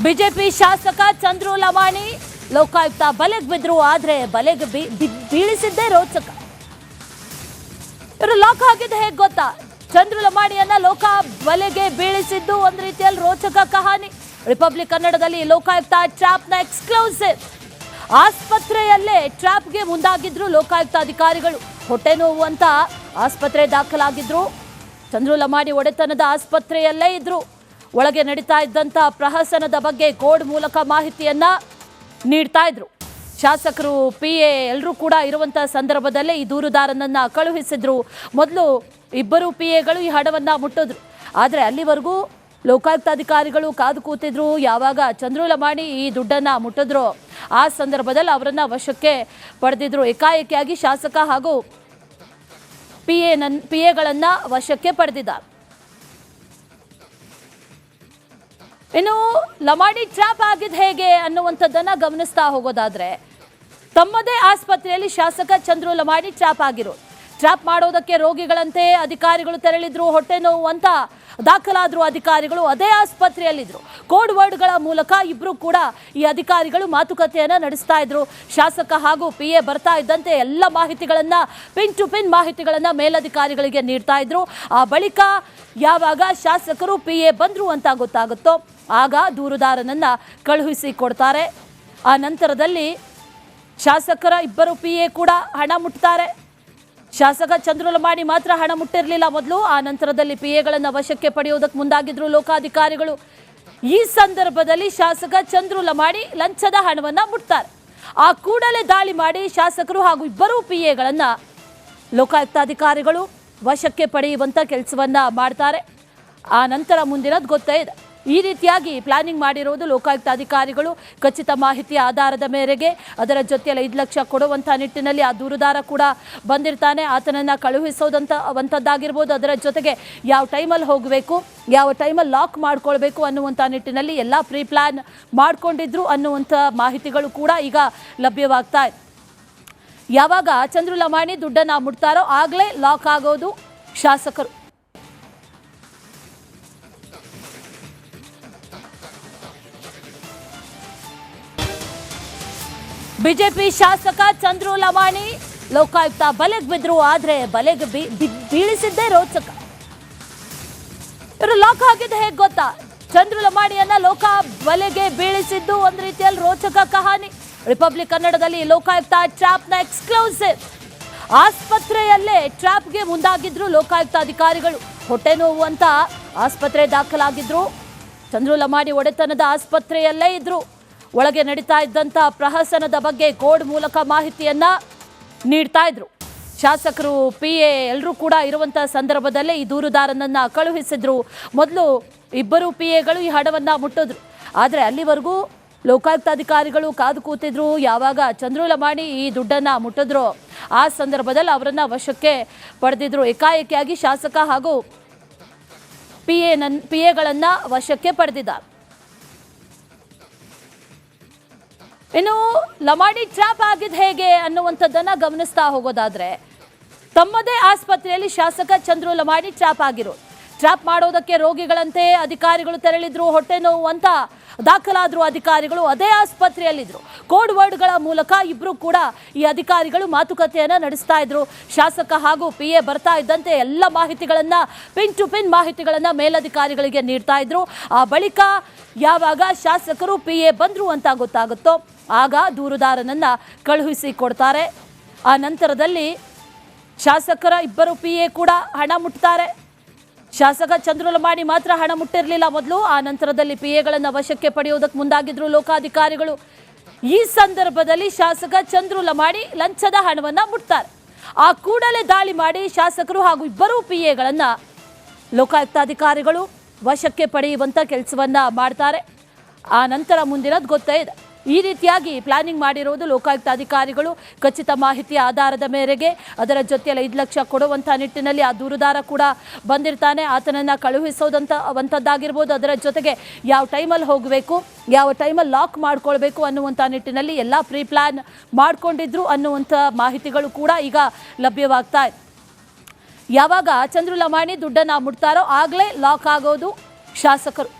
BJP ಶಾಸಕ ಚಂದ್ರು ಲಮಾಣಿ ಲೋಕಾಯುಕ್ತ ಬಲೆಗೆ ಬಿದ್ರು. ಆದ್ರೆ ಬಲೆಗೆ ಬೀಳಿಸಿದ್ದೇ ರೋಚಕ. ಇವರು ಲಾಕ್ ಆಗಿದ್ದು ಹೇಗೆ ಗೊತ್ತಾ? ಚಂದ್ರು ಲಮಾಣಿಯನ್ನ ಲೋಕ ಬಲೆಗೆ ಬೀಳಿಸಿದ್ದು ಒಂದು ರೀತಿಯಲ್ಲಿ ರೋಚಕ ಕಹಾನಿ. ರಿಪಬ್ಲಿಕ್ ಕನ್ನಡದಲ್ಲಿ ಲೋಕಾಯುಕ್ತ ಟ್ರ್ಯಾಪ್ ನ ಎಕ್ಸ್ಕ್ಲೂಸಿವ್. ಆಸ್ಪತ್ರೆಯಲ್ಲೇ ಟ್ರ್ಯಾಪ್ಗೆ ಮುಂದಾಗಿದ್ರು ಲೋಕಾಯುಕ್ತ ಅಧಿಕಾರಿಗಳು. ಹೊಟ್ಟೆ ನೋವು ಅಂತ ಆಸ್ಪತ್ರೆ ದಾಖಲಾಗಿದ್ರು. ಚಂದ್ರು ಲಮಾಣಿ ಒಡೆತನದ ಆಸ್ಪತ್ರೆಯಲ್ಲೇ ಇದ್ರು. ಒಳಗೆ ನಡೀತಾ ಇದ್ದಂತ ಪ್ರಹಸನದ ಬಗ್ಗೆ ಕೋಡ್ ಮೂಲಕ ಮಾಹಿತಿಯನ್ನ ನೀಡ್ತಾ ಇದ್ರು. ಶಾಸಕರು, PA ಎಲ್ಲರೂ ಕೂಡ ಇರುವಂತಹ ಸಂದರ್ಭದಲ್ಲೇ ಈ ದೂರುದಾರನನ್ನ ಕಳುಹಿಸಿದ್ರು. ಮೊದಲು ಇಬ್ಬರು PAಗಳು ಈ ಹಣವನ್ನ ಮುಟ್ಟಿದ್ರು. ಆದರೆ ಅಲ್ಲಿವರೆಗೂ ಲೋಕಾಯುಕ್ತ ಅಧಿಕಾರಿಗಳು ಕಾದು ಕೂತಿದ್ರು. ಯಾವಾಗ ಚಂದ್ರು ಲಮಾಣಿ ಈ ದುಡ್ಡನ್ನ ಮುಟ್ಟಿದ್ರು ಆ ಸಂದರ್ಭದಲ್ಲಿ ಅವರನ್ನ ವಶಕ್ಕೆ ಪಡೆದಿದ್ರು. ಏಕಾಏಕಿಯಾಗಿ ಶಾಸಕ ಹಾಗೂ PAಗಳನ್ನ ವಶಕ್ಕೆ ಪಡೆದಿದ್ದಾರೆ. ಇನ್ನು ಲಮಾಣಿ ಟ್ರ್ಯಾಪ್ ಆಗಿದ್ದು ಹೇಗೆ ಅನ್ನುವಂಥದ್ದನ್ನ ಗಮನಿಸ್ತಾ ಹೋಗೋದಾದ್ರೆ, ತಮ್ಮದೇ ಆಸ್ಪತ್ರೆಯಲ್ಲಿ ಶಾಸಕ ಚಂದ್ರು ಲಮಾಣಿ ಟ್ರ್ಯಾಪ್ ಆಗಿರೋದು. ಟ್ರ್ಯಾಪ್ ಮಾಡೋದಕ್ಕೆ ರೋಗಿಗಳಂತೆ ಅಧಿಕಾರಿಗಳು ತೆರಳಿದ್ರು. ಹೊಟ್ಟೆ ನೋವು ಅಂತ ದಾಖಲಾದ್ರು ಅಧಿಕಾರಿಗಳು. ಅದೇ ಆಸ್ಪತ್ರೆಯಲ್ಲಿದ್ರು. ಕೋಡ್ ವರ್ಡ್ಗಳ ಮೂಲಕ ಇಬ್ರು ಕೂಡ ಈ ಅಧಿಕಾರಿಗಳು ಮಾತುಕತೆಯನ್ನ ನಡೆಸ್ತಾ ಇದ್ರು. ಶಾಸಕ ಹಾಗೂ PA ಬರ್ತಾ ಇದ್ದಂತೆ ಎಲ್ಲ ಮಾಹಿತಿಗಳನ್ನ, ಪಿನ್ ಟು ಪಿನ್ ಮಾಹಿತಿಗಳನ್ನ ಮೇಲಧಿಕಾರಿಗಳಿಗೆ ನೀಡ್ತಾ ಇದ್ರು. ಆ ಬಳಿಕ ಯಾವಾಗ ಶಾಸಕರು PA ಬಂದ್ರು ಅಂತ ಗೊತ್ತಾಗುತ್ತೋ ಆಗ ದೂರುದಾರನನ್ನ ಕಳುಹಿಸಿ ಕೊಡ್ತಾರೆ. ಆ ನಂತರದಲ್ಲಿ ಶಾಸಕರ ಇಬ್ಬರು PA ಕೂಡ ಹಣ ಮುಟ್ತಾರೆ. ಶಾಸಕ ಚಂದ್ರು ಲಮಾಣಿ ಮಾತ್ರ ಹಣ ಮುಟ್ಟಿರಲಿಲ್ಲ ಮೊದಲು. ಆ ನಂತರದಲ್ಲಿ PAಗಳನ್ನ ವಶಕ್ಕೆ ಪಡೆಯುವುದಕ್ಕೆ ಮುಂದಾಗಿದ್ರು ಲೋಕಾಧಿಕಾರಿಗಳು. ಈ ಸಂದರ್ಭದಲ್ಲಿ ಶಾಸಕ ಚಂದ್ರು ಲಮಾಣಿ ಲಂಚದ ಹಣವನ್ನ ಮುಟ್ತಾರೆ. ಆ ಕೂಡಲೇ ದಾಳಿ ಮಾಡಿ ಶಾಸಕರು ಹಾಗೂ ಇಬ್ಬರು PAಗಳನ್ನ ಲೋಕಾಯುಕ್ತ ಅಧಿಕಾರಿಗಳು ವಶಕ್ಕೆ ಪಡೆಯುವಂತ ಕೆಲಸವನ್ನ ಮಾಡ್ತಾರೆ. ಆ ನಂತರ ಮುಂದಿನದು ಗೊತ್ತೇ ಇದೆ. ಈ ರೀತಿಯಾಗಿ ಪ್ಲಾನಿಂಗ್ ಮಾಡಿರೋದು ಲೋಕಾಯುಕ್ತ ಅಧಿಕಾರಿಗಳು. ಖಚಿತ ಮಾಹಿತಿಯ ಆಧಾರದ ಮೇರೆಗೆ ಅದರ ಜೊತೆಯಲ್ಲಿ 5 ಲಕ್ಷ ಕೊಡುವಂಥ ನಿಟ್ಟಿನಲ್ಲಿ ಆ ದೂರುದಾರ ಕೂಡ ಬಂದಿರ್ತಾನೆ. ಆತನನ್ನು ಕಳುಹಿಸೋದಂಥದ್ದಾಗಿರ್ಬೋದು. ಅದರ ಜೊತೆಗೆ ಯಾವ ಟೈಮಲ್ಲಿ ಹೋಗಬೇಕು, ಯಾವ ಟೈಮಲ್ಲಿ ಲಾಕ್ ಮಾಡ್ಕೊಳ್ಬೇಕು ಅನ್ನುವಂಥ ನಿಟ್ಟಿನಲ್ಲಿ ಎಲ್ಲ ಪ್ರೀ ಪ್ಲಾನ್ ಮಾಡ್ಕೊಂಡಿದ್ರು ಅನ್ನುವಂಥ ಮಾಹಿತಿಗಳು ಕೂಡ ಈಗ ಲಭ್ಯವಾಗ್ತಾ ಇದೆ. ಯಾವಾಗ ಚಂದ್ರು ಲಮಾಣಿ ದುಡ್ಡನ್ನು ಮುಟ್ತಾರೋ ಆಗಲೇ ಲಾಕ್ ಆಗೋದು ಶಾಸಕರು. ಬಿಜೆಪಿ ಶಾಸಕ ಚಂದ್ರು ಲಮಾಣಿ ಲೋಕಾಯುಕ್ತ ಬಲೆಗೆ ಬಿದ್ರು. ಆದ್ರೆ ಬಲೆಗೆ ಬೀಳಿಸಿದ್ದೇ ರೋಚಕ. ಇವರು ಲಾಕ್ ಆಗಿದ್ದು ಹೇಗೆ ಗೊತ್ತಾ? ಚಂದ್ರು ಲಮಾಣಿಯನ್ನ ಲೋಕ ಬಲೆಗೆ ಬೀಳಿಸಿದ್ದು ಒಂದು ರೀತಿಯಲ್ಲಿ ರೋಚಕ ಕಹಾನಿ. ರಿಪಬ್ಲಿಕ್ ಕನ್ನಡದಲ್ಲಿ ಲೋಕಾಯುಕ್ತ ಟ್ರ್ಯಾಪ್ ನ ಎಕ್ಸ್ಕ್ಲೂಸಿವ್. ಆಸ್ಪತ್ರೆಯಲ್ಲೇ ಟ್ರ್ಯಾಪ್ಗೆ ಮುಂದಾಗಿದ್ರು ಲೋಕಾಯುಕ್ತ ಅಧಿಕಾರಿಗಳು. ಹೊಟ್ಟೆ ನೋವು ಅಂತ ಆಸ್ಪತ್ರೆ ದಾಖಲಾಗಿದ್ರು. ಚಂದ್ರು ಲಮಾಣಿ ಒಡೆತನದ ಆಸ್ಪತ್ರೆಯಲ್ಲೇ ಇದ್ರು. ಒಳಗೆ ನಡೀತಾ ಇದ್ದಂತ ಪ್ರಹಸನದ ಬಗ್ಗೆ ಕೋಡ್ ಮೂಲಕ ಮಾಹಿತಿಯನ್ನ ನೀಡ್ತಾ ಇದ್ರು. ಶಾಸಕರು, PA ಎಲ್ಲರೂ ಕೂಡ ಇರುವಂತಹ ಸಂದರ್ಭದಲ್ಲೇ ಈ ದೂರುದಾರನನ್ನ ಕಳುಹಿಸಿದ್ರು. ಮೊದಲು ಇಬ್ಬರು PAಗಳು ಈ ಹಣವನ್ನ ಮುಟ್ಟಿದ್ರು. ಆದರೆ ಅಲ್ಲಿವರೆಗೂ ಲೋಕಾಯುಕ್ತ ಅಧಿಕಾರಿಗಳು ಕಾದು ಕೂತಿದ್ರು. ಯಾವಾಗ ಚಂದ್ರು ಲಮಾಣಿ ಈ ದುಡ್ಡನ್ನ ಮುಟ್ಟಿದ್ರು ಆ ಸಂದರ್ಭದಲ್ಲಿ ಅವರನ್ನ ವಶಕ್ಕೆ ಪಡೆದಿದ್ರು. ಏಕಾಏಕಿಯಾಗಿ ಶಾಸಕ ಹಾಗೂ PAಗಳನ್ನ ವಶಕ್ಕೆ ಪಡೆದಿದ್ದಾರೆ. ಇನ್ನು ಲಮಾಣಿ ಟ್ರ್ಯಾಪ್ ಆಗಿದ್ದು ಹೇಗೆ ಅನ್ನುವಂಥದ್ದನ್ನ ಗಮನಿಸ್ತಾ ಹೋಗೋದಾದ್ರೆ, ತಮ್ಮದೇ ಆಸ್ಪತ್ರೆಯಲ್ಲಿ ಶಾಸಕ ಚಂದ್ರು ಲಮಾಣಿ ಟ್ರ್ಯಾಪ್ ಆಗಿರೋದು. ಟ್ರ್ಯಾಪ್ ಮಾಡೋದಕ್ಕೆ ರೋಗಿಗಳಂತೆ ಅಧಿಕಾರಿಗಳು ತೆರಳಿದ್ರು. ಹೊಟ್ಟೆ ನೋವು ಅಂತ ದಾಖಲಾದ್ರು ಅಧಿಕಾರಿಗಳು. ಅದೇ ಆಸ್ಪತ್ರೆಯಲ್ಲಿದ್ರು. ಕೋಡ್ ವರ್ಡ್ಗಳ ಮೂಲಕ ಇಬ್ರು ಕೂಡ ಈ ಅಧಿಕಾರಿಗಳು ಮಾತುಕತೆಯನ್ನ ನಡೆಸ್ತಾ ಇದ್ರು. ಶಾಸಕ ಹಾಗೂ PA ಬರ್ತಾ ಇದ್ದಂತೆ ಎಲ್ಲ ಮಾಹಿತಿಗಳನ್ನ, ಪಿನ್ ಟು ಪಿನ್ ಮಾಹಿತಿಗಳನ್ನ ಮೇಲಧಿಕಾರಿಗಳಿಗೆ ನೀಡ್ತಾ ಇದ್ರು. ಆ ಬಳಿಕ ಯಾವಾಗ ಶಾಸಕರು PA ಬಂದ್ರು ಅಂತ ಗೊತ್ತಾಗುತ್ತೋ ಆಗ ದೂರುದಾರನನ್ನ ಕಳುಹಿಸಿ ಕೊಡ್ತಾರೆ. ಆ ನಂತರದಲ್ಲಿ ಶಾಸಕರ ಇಬ್ಬರು PA ಕೂಡ ಹಣ ಮುಟ್ತಾರೆ. ಶಾಸಕ ಚಂದ್ರು ಲಮಾಣಿ ಮಾತ್ರ ಹಣ ಮುಟ್ಟಿರಲಿಲ್ಲ ಮೊದಲು. ಆ ನಂತರದಲ್ಲಿ PAಗಳನ್ನ ವಶಕ್ಕೆ ಪಡೆಯುವುದಕ್ಕೆ ಮುಂದಾಗಿದ್ರು ಲೋಕಾಧಿಕಾರಿಗಳು. ಈ ಸಂದರ್ಭದಲ್ಲಿ ಶಾಸಕ ಚಂದ್ರು ಲಮಾಣಿ ಲಂಚದ ಹಣವನ್ನ ಮುಟ್ತಾರೆ. ಆ ಕೂಡಲೇ ದಾಳಿ ಮಾಡಿ ಶಾಸಕರು ಹಾಗೂ ಇಬ್ಬರು PAಗಳನ್ನ ಲೋಕಾಯುಕ್ತ ಅಧಿಕಾರಿಗಳು ವಶಕ್ಕೆ ಪಡೆಯುವಂತ ಕೆಲಸವನ್ನ ಮಾಡ್ತಾರೆ. ಆ ನಂತರ ಮುಂದಿನದು ಗೊತ್ತೇ ಇದೆ. ಈ ರೀತಿಯಾಗಿ ಪ್ಲಾನಿಂಗ್ ಮಾಡಿರೋದು ಲೋಕಾಯುಕ್ತ ಅಧಿಕಾರಿಗಳು. ಖಚಿತ ಮಾಹಿತಿಯ ಆಧಾರದ ಮೇರೆಗೆ ಅದರ ಜೊತೆಯಲ್ಲಿ 5 ಲಕ್ಷ ಕೊಡುವಂಥ ನಿಟ್ಟಿನಲ್ಲಿ ಆ ದೂರುದಾರ ಕೂಡ ಬಂದಿರ್ತಾನೆ. ಆತನನ್ನು ಕಳುಹಿಸೋದಂಥದ್ದಾಗಿರ್ಬೋದು. ಅದರ ಜೊತೆಗೆ ಯಾವ ಟೈಮಲ್ಲಿ ಹೋಗಬೇಕು, ಯಾವ ಟೈಮಲ್ಲಿ ಲಾಕ್ ಮಾಡ್ಕೊಳ್ಬೇಕು ಅನ್ನುವಂಥ ನಿಟ್ಟಿನಲ್ಲಿ ಎಲ್ಲ ಪ್ರೀ ಪ್ಲಾನ್ ಮಾಡ್ಕೊಂಡಿದ್ರು ಅನ್ನುವಂಥ ಮಾಹಿತಿಗಳು ಕೂಡ ಈಗ ಲಭ್ಯವಾಗ್ತಾ ಇದೆ. ಯಾವಾಗ ಚಂದ್ರು ಲಮಾಣಿ ದುಡ್ಡನ್ನು ಮುಟ್ತಾರೋ ಆಗಲೇ ಲಾಕ್ ಆಗೋದು ಶಾಸಕರು.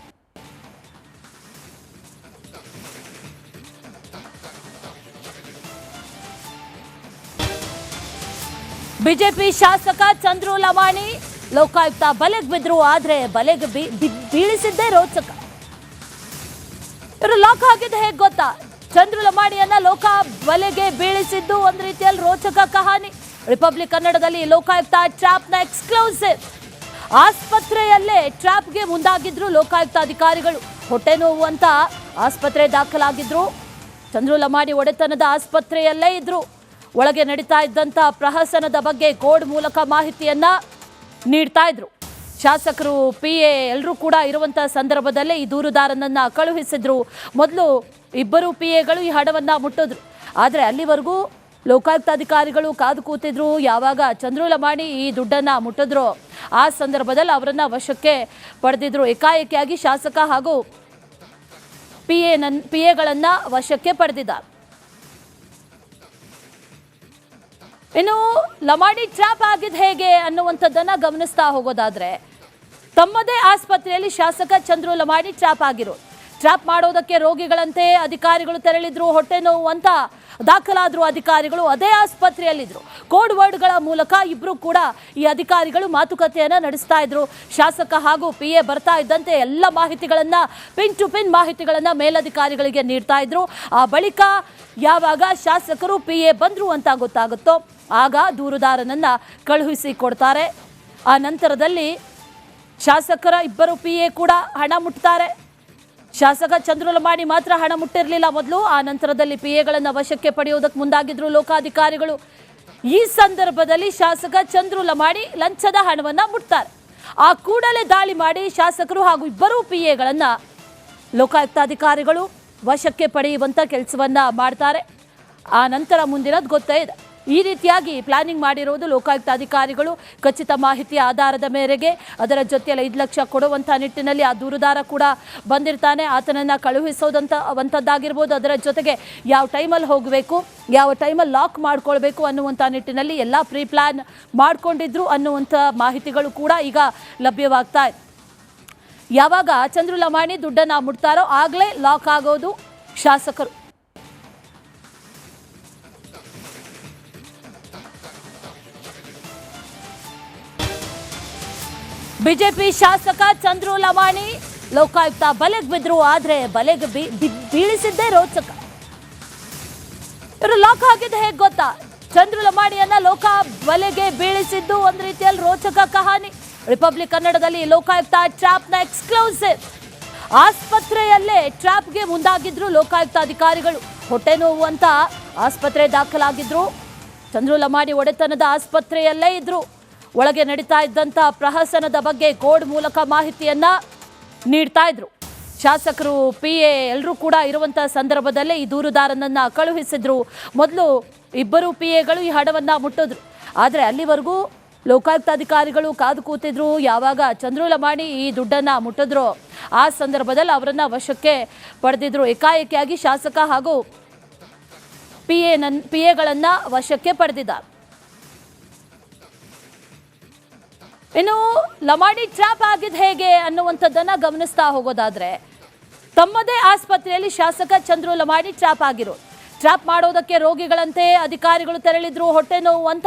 ಬಿಜೆಪಿ ಶಾಸಕ ಚಂದ್ರು ಲಮಾಣಿ ಲೋಕಾಯುಕ್ತ ಬಲೆಗೆ ಬಿದ್ರು, ಆದ್ರೆ ಬಲೆಗೆ ಬೀಳಿಸಿದ್ದೇ ರೋಚಕ. ಇವರು ಲಾಕ್ ಆಗಿದ್ದು ಹೇಗೆ ಗೊತ್ತಾ? ಚಂದ್ರು ಲಮಾಣಿಯನ್ನ ಲೋಕ ಬಲೆಗೆ ಬೀಳಿಸಿದ್ದು ಒಂದು ರೀತಿಯಲ್ಲಿ ರೋಚಕ ಕಹಾನಿ. ರಿಪಬ್ಲಿಕ್ ಕನ್ನಡದಲ್ಲಿ ಲೋಕಾಯುಕ್ತ ಟ್ರ್ಯಾಪ್ನ ಎಕ್ಸ್ಕ್ಲೂಸಿವ್. ಆಸ್ಪತ್ರೆಯಲ್ಲೇ ಟ್ರ್ಯಾಪ್ಗೆ ಮುಂದಾಗಿದ್ರು ಲೋಕಾಯುಕ್ತ ಅಧಿಕಾರಿಗಳು. ಹೊಟ್ಟೆ ನೋವು ಅಂತ ಆಸ್ಪತ್ರೆ ದಾಖಲಾಗಿದ್ರು. ಚಂದ್ರು ಲಮಾಣಿ ಒಡೆತನದ ಆಸ್ಪತ್ರೆಯಲ್ಲೇ ಇದ್ರು. ಒಳಗೆ ನಡೀತಾ ಇದ್ದಂಥ ಪ್ರಹಸನದ ಬಗ್ಗೆ ಕೋಡ್ ಮೂಲಕ ಮಾಹಿತಿಯನ್ನ ನೀಡ್ತಾ ಇದ್ರು. ಶಾಸಕರು, PA ಎಲ್ಲರೂ ಕೂಡ ಇರುವಂಥ ಸಂದರ್ಭದಲ್ಲೇ ಈ ದೂರುದಾರನನ್ನ ಕಳುಹಿಸಿದ್ರು. ಮೊದಲು ಇಬ್ಬರು PAಗಳು ಈ ಹಣವನ್ನ ಮುಟ್ಟಿದ್ರು. ಆದರೆ ಅಲ್ಲಿವರೆಗೂ ಲೋಕಾಯುಕ್ತ ಅಧಿಕಾರಿಗಳು ಕಾದು ಕೂತಿದ್ರು. ಯಾವಾಗ ಚಂದ್ರು ಲಮಾಣಿ ಈ ದುಡ್ಡನ್ನ ಮುಟ್ಟಿದ್ರು ಆ ಸಂದರ್ಭದಲ್ಲಿ ಅವರನ್ನ ವಶಕ್ಕೆ ಪಡೆದಿದ್ರು. ಏಕಾಏಕಿಯಾಗಿ ಶಾಸಕ ಹಾಗೂ PAಗಳನ್ನ ವಶಕ್ಕೆ ಪಡೆದಿದ್ದಾರೆ. ಇನ್ನು ಲಮಾಣಿ ಟ್ರ್ಯಾಪ್ ಆಗಿದ್ದು ಹೇಗೆ ಅನ್ನುವಂಥದ್ದನ್ನ ಗಮನಿಸ್ತಾ ಹೋಗೋದಾದ್ರೆ, ತಮ್ಮದೇ ಆಸ್ಪತ್ರೆಯಲ್ಲಿ ಶಾಸಕ ಚಂದ್ರು ಲಮಾಣಿ ಟ್ರ್ಯಾಪ್ ಆಗಿರೋದು. ಟ್ರ್ಯಾಪ್ ಮಾಡೋದಕ್ಕೆ ರೋಗಿಗಳಂತೆ ಅಧಿಕಾರಿಗಳು ತೆರಳಿದ್ರು. ಹೊಟ್ಟೆ ನೋವು ಅಂತ ದಾಖಲಾದ್ರು ಅಧಿಕಾರಿಗಳು ಅದೇ ಆಸ್ಪತ್ರೆಯಲ್ಲಿದ್ರು. ಕೋಡ್ ವರ್ಡ್ಗಳ ಮೂಲಕ ಇಬ್ರು ಕೂಡ ಈ ಅಧಿಕಾರಿಗಳು ಮಾತುಕತೆಯನ್ನ ನಡೆಸ್ತಾ ಇದ್ರು. ಶಾಸಕ ಹಾಗೂ PA ಬರ್ತಾ ಇದ್ದಂತೆ ಎಲ್ಲ ಮಾಹಿತಿಗಳನ್ನ, ಪಿನ್ ಟು ಪಿನ್ ಮಾಹಿತಿಗಳನ್ನ ಮೇಲಧಿಕಾರಿಗಳಿಗೆ ನೀಡ್ತಾ ಇದ್ರು. ಆ ಬಳಿಕ ಯಾವಾಗ ಶಾಸಕರು PA ಬಂದ್ರು ಅಂತ ಗೊತ್ತಾಗುತ್ತೋ ಆಗ ದೂರುದಾರನನ್ನ ಕಳುಹಿಸಿ ಕೊಡ್ತಾರೆ. ಆ ನಂತರದಲ್ಲಿ ಶಾಸಕರ ಇಬ್ಬರು PA ಕೂಡ ಹಣ ಮುಟ್ತಾರೆ. ಶಾಸಕ ಚಂದ್ರು ಲಮಾಣಿ ಮಾತ್ರ ಹಣ ಮುಟ್ಟಿರಲಿಲ್ಲ ಮೊದಲು. ಆ ನಂತರದಲ್ಲಿ PAಗಳನ್ನು ವಶಕ್ಕೆ ಪಡೆಯುವುದಕ್ಕೆ ಮುಂದಾಗಿದ್ರು ಲೋಕಾಧಿಕಾರಿಗಳು. ಈ ಸಂದರ್ಭದಲ್ಲಿ ಶಾಸಕ ಚಂದ್ರು ಲಮಾಣಿ ಲಂಚದ ಹಣವನ್ನ ಮುಟ್ತಾರೆ. ಆ ಕೂಡಲೇ ದಾಳಿ ಮಾಡಿ ಶಾಸಕರು ಹಾಗೂ ಇಬ್ಬರು PAಗಳನ್ನ ಲೋಕಾಯುಕ್ತಾಧಿಕಾರಿಗಳು ವಶಕ್ಕೆ ಪಡೆಯುವಂತ ಕೆಲಸವನ್ನ ಮಾಡ್ತಾರೆ. ಆ ನಂತರ ಮುಂದಿನದು ಗೊತ್ತೇ ಇದೆ. ಈ ರೀತಿಯಾಗಿ ಪ್ಲಾನಿಂಗ್ ಮಾಡಿರೋದು ಲೋಕಾಯುಕ್ತ ಅಧಿಕಾರಿಗಳು. ಖಚಿತ ಮಾಹಿತಿಯ ಆಧಾರದ ಮೇರೆಗೆ ಅದರ ಜೊತೆಯಲ್ಲಿ 5 ಲಕ್ಷ ಕೊಡುವಂಥ ನಿಟ್ಟಿನಲ್ಲಿ ಆ ದೂರುದಾರ ಕೂಡ ಬಂದಿರ್ತಾನೆ. ಆತನನ್ನು ಕಳುಹಿಸೋದಂಥದ್ದಾಗಿರ್ಬೋದು. ಅದರ ಜೊತೆಗೆ ಯಾವ ಟೈಮಲ್ಲಿ ಹೋಗಬೇಕು, ಯಾವ ಟೈಮಲ್ಲಿ ಲಾಕ್ ಮಾಡ್ಕೊಳ್ಬೇಕು ಅನ್ನುವಂಥ ನಿಟ್ಟಿನಲ್ಲಿ ಎಲ್ಲ ಪ್ರೀ ಪ್ಲಾನ್ ಮಾಡ್ಕೊಂಡಿದ್ರು ಅನ್ನುವಂಥ ಮಾಹಿತಿಗಳು ಕೂಡ ಈಗ ಲಭ್ಯವಾಗ್ತಾ ಇದೆ. ಯಾವಾಗ ಚಂದ್ರು ಲಮಾಣಿ ದುಡ್ಡನ್ನು ಮುಟ್ತಾರೋ ಆಗಲೇ ಲಾಕ್ ಆಗೋದು ಶಾಸಕರು. ಬಿಜೆಪಿ ಶಾಸಕ ಚಂದ್ರು ಲಮಾಣಿ ಲೋಕಾಯುಕ್ತ ಬಲೆಗೆ ಬಿದ್ರು, ಆದ್ರೆ ಬಲೆಗೆ ಬೀಳಿಸಿದ್ದೇ ರೋಚಕ. ಇವರು ಲಾಕ್ ಆಗಿದ್ದು ಹೇಗೆ ಗೊತ್ತಾ? ಚಂದ್ರು ಲಮಾಣಿಯನ್ನ ಲೋಕ ಬಲೆಗೆ ಬೀಳಿಸಿದ್ದು ಒಂದು ರೀತಿಯಲ್ಲಿ ರೋಚಕ ಕಹಾನಿ. ರಿಪಬ್ಲಿಕ್ ಕನ್ನಡದಲ್ಲಿ ಲೋಕಾಯುಕ್ತ ಟ್ರ್ಯಾಪ್ನ ಎಕ್ಸ್ಕ್ಲೂಸಿವ್. ಆಸ್ಪತ್ರೆಯಲ್ಲೇ ಟ್ರ್ಯಾಪ್ಗೆ ಮುಂದಾಗಿದ್ರು ಲೋಕಾಯುಕ್ತ ಅಧಿಕಾರಿಗಳು. ಹೊಟ್ಟೆ ನೋವು ಅಂತ ಆಸ್ಪತ್ರೆ ದಾಖಲಾಗಿದ್ರು. ಚಂದ್ರು ಲಮಾಣಿ ಒಡೆತನದ ಆಸ್ಪತ್ರೆಯಲ್ಲೇ ಇದ್ರು. ಒಳಗೆ ನಡೀತಾ ಇದ್ದಂಥ ಪ್ರಹಸನದ ಬಗ್ಗೆ ಕೋಡ್ ಮೂಲಕ ಮಾಹಿತಿಯನ್ನ ನೀಡ್ತಾ ಇದ್ರು. ಶಾಸಕರು, PA ಎಲ್ಲರೂ ಕೂಡ ಇರುವಂಥ ಸಂದರ್ಭದಲ್ಲೇ ಈ ದೂರುದಾರನನ್ನ ಕಳುಹಿಸಿದ್ರು. ಮೊದಲು ಇಬ್ಬರು PAಗಳು ಈ ಹಣವನ್ನ ಮುಟ್ಟಿದ್ರು. ಆದರೆ ಅಲ್ಲಿವರೆಗೂ ಲೋಕಾಯುಕ್ತ ಅಧಿಕಾರಿಗಳು ಕಾದು ಕೂತಿದ್ರು. ಯಾವಾಗ ಚಂದ್ರು ಲಮಾಣಿ ಈ ದುಡ್ಡನ್ನ ಮುಟ್ಟಿದ್ರು ಆ ಸಂದರ್ಭದಲ್ಲಿ ಅವರನ್ನ ವಶಕ್ಕೆ ಪಡೆದಿದ್ರು. ಏಕಾಏಕಿಯಾಗಿ ಶಾಸಕ ಹಾಗೂ PAಗಳನ್ನ ವಶಕ್ಕೆ ಪಡೆದಿದ್ದಾರೆ. ಇನ್ನು ಲಮಾಣಿ ಟ್ರ್ಯಾಪ್ ಆಗಿದ್ದು ಹೇಗೆ ಅನ್ನುವಂಥದ್ದನ್ನ ಗಮನಿಸ್ತಾ ಹೋಗೋದಾದ್ರೆ, ತಮ್ಮದೇ ಆಸ್ಪತ್ರೆಯಲ್ಲಿ ಶಾಸಕ ಚಂದ್ರು ಲಮಾಣಿ ಟ್ರ್ಯಾಪ್ ಆಗಿರೋದು. ಟ್ರ್ಯಾಪ್ ಮಾಡೋದಕ್ಕೆ ರೋಗಿಗಳಂತೆ ಅಧಿಕಾರಿಗಳು ತೆರಳಿದ್ರು. ಹೊಟ್ಟೆ ನೋವು ಅಂತ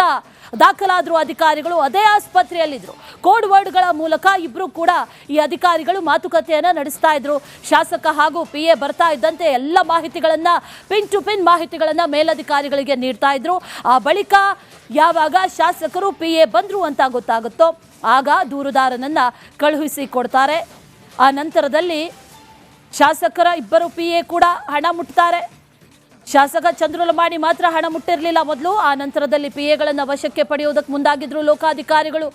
ದಾಖಲಾದ್ರು ಅಧಿಕಾರಿಗಳು ಅದೇ ಆಸ್ಪತ್ರೆಯಲ್ಲಿದ್ರು. ಕೋಡ್ ವರ್ಡ್ಗಳ ಮೂಲಕ ಇಬ್ರು ಕೂಡ ಈ ಅಧಿಕಾರಿಗಳು ಮಾತುಕತೆಯನ್ನ ನಡೆಸ್ತಾ ಇದ್ರು. ಶಾಸಕ ಹಾಗೂ PA ಬರ್ತಾ ಇದ್ದಂತೆ ಎಲ್ಲ ಮಾಹಿತಿಗಳನ್ನ, ಪಿನ್ ಟು ಪಿನ್ ಮಾಹಿತಿಗಳನ್ನ ಮೇಲಧಿಕಾರಿಗಳಿಗೆ ನೀಡ್ತಾ ಇದ್ರು. ಆ ಬಳಿಕ ಯಾವಾಗ ಶಾಸಕರು PA ಬಂದ್ರು ಅಂತ ಗೊತ್ತಾಗುತ್ತೋ ಆಗ ದೂರುದಾರನನ್ನ ಕಳುಹಿಸಿ ಕೊಡ್ತಾರೆ. ಆ ನಂತರದಲ್ಲಿ ಶಾಸಕರ ಇಬ್ಬರು PA ಕೂಡ ಹಣ ಮುಟ್ತಾರೆ. ಶಾಸಕ ಚಂದ್ರು ಲಮಾಣಿ ಮಾತ್ರ ಹಣ ಮುಟ್ಟಿರಲಿಲ್ಲ ಮೊದಲು. ಆ ನಂತರದಲ್ಲಿ PAಗಳನ್ನು ವಶಕ್ಕೆ ಪಡೆಯುವುದಕ್ಕೆ ಮುಂದಾಗಿದ್ರು ಲೋಕಾಧಿಕಾರಿಗಳು.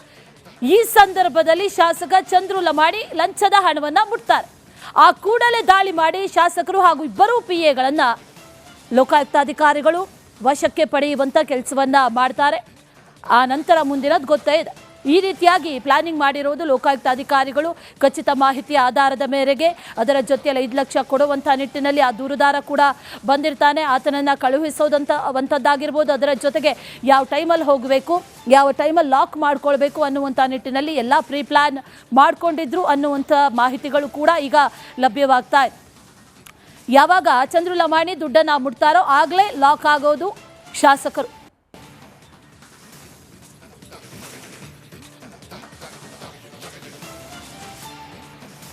ಈ ಸಂದರ್ಭದಲ್ಲಿ ಶಾಸಕ ಚಂದ್ರು ಲಮಾಣಿ ಲಂಚದ ಹಣವನ್ನ ಮುಟ್ತಾರೆ. ಆ ಕೂಡಲೇ ದಾಳಿ ಮಾಡಿ ಶಾಸಕರು ಹಾಗೂ ಇಬ್ಬರು PAಗಳನ್ನ ಲೋಕಾಯುಕ್ತಾಧಿಕಾರಿಗಳು ವಶಕ್ಕೆ ಪಡೆಯುವಂತ ಕೆಲಸವನ್ನ ಮಾಡ್ತಾರೆ. ಆ ನಂತರ ಮುಂದಿನದು ಗೊತ್ತೇ ಇದೆ. ಈ ರೀತಿಯಾಗಿ ಪ್ಲಾನಿಂಗ್ ಮಾಡಿರೋದು ಲೋಕಾಯುಕ್ತ ಅಧಿಕಾರಿಗಳು. ಖಚಿತ ಮಾಹಿತಿಯ ಆಧಾರದ ಮೇರೆಗೆ ಅದರ ಜೊತೆಯಲ್ಲಿ 5 ಲಕ್ಷ ಕೊಡುವಂಥ ನಿಟ್ಟಿನಲ್ಲಿ ಆ ದೂರುದಾರ ಕೂಡ ಬಂದಿರ್ತಾನೆ. ಆತನನ್ನು ಕಳುಹಿಸೋದಂಥದ್ದಾಗಿರ್ಬೋದು. ಅದರ ಜೊತೆಗೆ ಯಾವ ಟೈಮಲ್ಲಿ ಹೋಗಬೇಕು, ಯಾವ ಟೈಮಲ್ಲಿ ಲಾಕ್ ಮಾಡ್ಕೊಳ್ಬೇಕು ಅನ್ನುವಂಥ ನಿಟ್ಟಿನಲ್ಲಿ ಎಲ್ಲ ಪ್ರೀ ಪ್ಲಾನ್ ಮಾಡ್ಕೊಂಡಿದ್ರು ಅನ್ನುವಂಥ ಮಾಹಿತಿಗಳು ಕೂಡ ಈಗ ಲಭ್ಯವಾಗ್ತಾ ಇದೆ. ಯಾವಾಗ ಚಂದ್ರು ಲಮಾಣಿ ದುಡ್ಡನ್ನು ಮುಟ್ತಾರೋ ಆಗಲೇ ಲಾಕ್ ಆಗೋದು ಶಾಸಕರು.